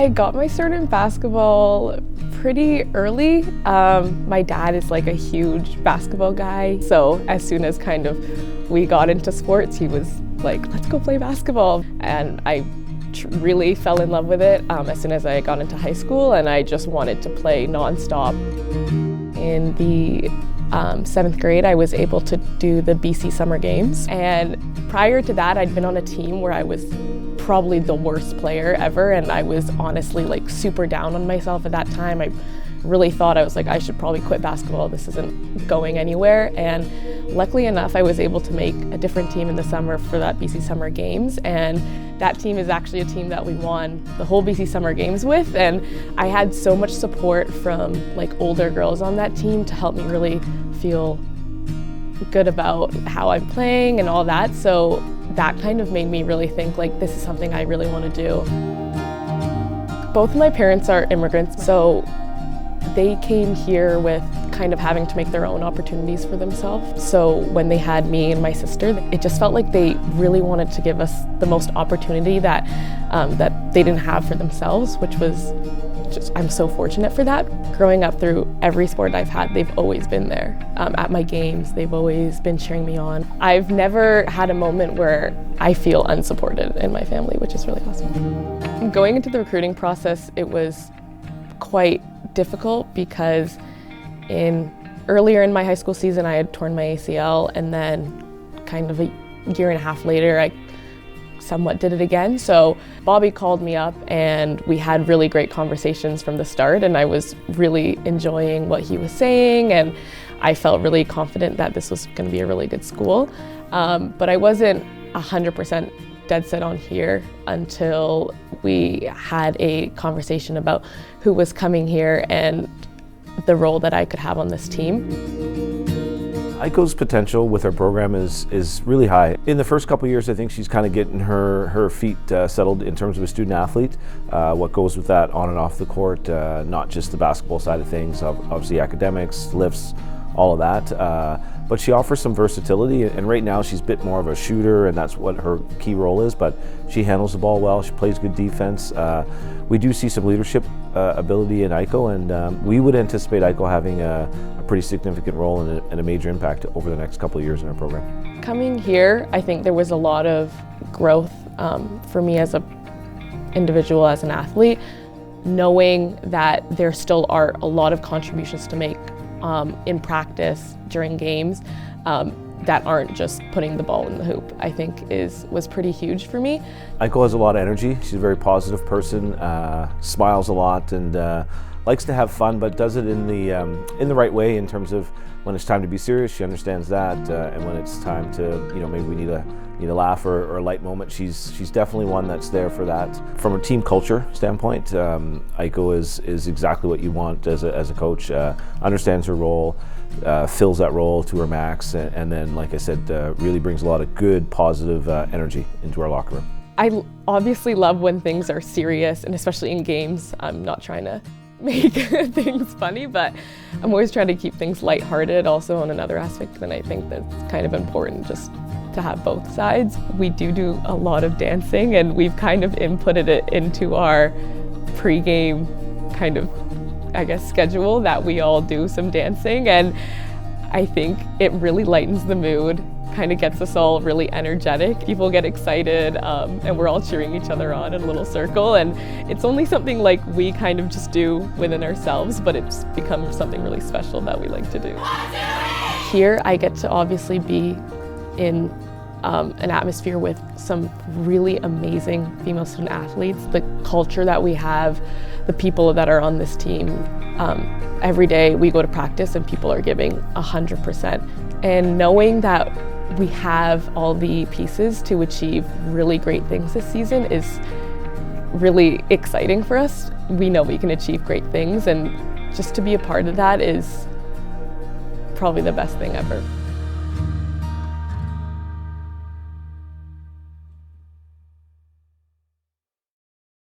I got my start in basketball pretty early. My dad is like a huge basketball guy, so as soon as kind of we got into sports, he was like, let's go play basketball. And I really fell in love with it as soon as I got into high school, and I just wanted to play nonstop. In the 7th grade, I was able to do the BC Summer Games, and prior to that, I'd been on a team where I was probably the worst player ever, and I was honestly like super down on myself at that time. I really thought I was like, I should probably quit basketball. This isn't going anywhere. And luckily enough, I was able to make a different team in the summer for that BC Summer Games, and that team is actually a team that we won the whole BC Summer Games with. And I had so much support from like older girls on that team to help me really feel good about how I'm playing and all that. So that kind of made me really think like, this is something I really want to do. Both of my parents are immigrants, so they came here with kind of having to make their own opportunities for themselves. So when they had me and my sister, it just felt like they really wanted to give us the most opportunity that they didn't have for themselves, which was just, I'm so fortunate for that. Growing up through every sport I've had, they've always been there. At my games, they've always been cheering me on. I've never had a moment where I feel unsupported in my family, which is really awesome. Going into the recruiting process, it was quite difficult because earlier in my high school season, I had torn my ACL, and then kind of a year and a half later, I somewhat did it again. So Bobby called me up and we had really great conversations from the start, and I was really enjoying what he was saying, and I felt really confident that this was going to be a really good school. But I wasn't 100% dead set on here until we had a conversation about who was coming here and the role that I could have on this team. Aiko's potential with her program is really high. In the first couple of years, I think she's kind of getting her feet settled in terms of a student athlete, what goes with that on and off the court, not just the basketball side of things, obviously academics, lifts, all of that. But she offers some versatility, and right now she's a bit more of a shooter, and that's what her key role is, but she handles the ball well, she plays good defense. We do see some leadership ability in Aiko, and we would anticipate Aiko having a pretty significant role and a major impact over the next couple of years in our program. Coming here, I think there was a lot of growth for me as an individual, as an athlete, knowing that there still are a lot of contributions to make in practice during games that aren't just putting the ball in the hoop, I think was pretty huge for me. Aiko has a lot of energy. She's a very positive person, smiles a lot, and likes to have fun, but does it in the right way in terms of when it's time to be serious. She understands that, and when it's time to, maybe we need a laugh or a light moment, she's definitely one that's there for that. From a team culture standpoint, Aiko is exactly what you want as a coach. Understands her role, fills that role to her max, and then, like I said, really brings a lot of good, positive energy into our locker room. I obviously love when things are serious, and especially in games. I'm not trying to make things funny, but I'm always trying to keep things lighthearted also on another aspect, and I think that's kind of important just to have both sides. We do a lot of dancing, and we've kind of inputted it into our pre-game kind of, I guess, schedule that we all do some dancing, and I think it really lightens the mood, kind of gets us all really energetic. People get excited, and we're all cheering each other on in a little circle, and it's only something like we kind of just do within ourselves, but it's become something really special that we like to do. Here I get to obviously be in an atmosphere with some really amazing female student athletes. The culture that we have, the people that are on this team, every day we go to practice and people are giving 100%. And knowing that we have all the pieces to achieve really great things this season is really exciting for us. We know we can achieve great things, and just to be a part of that is probably the best thing ever.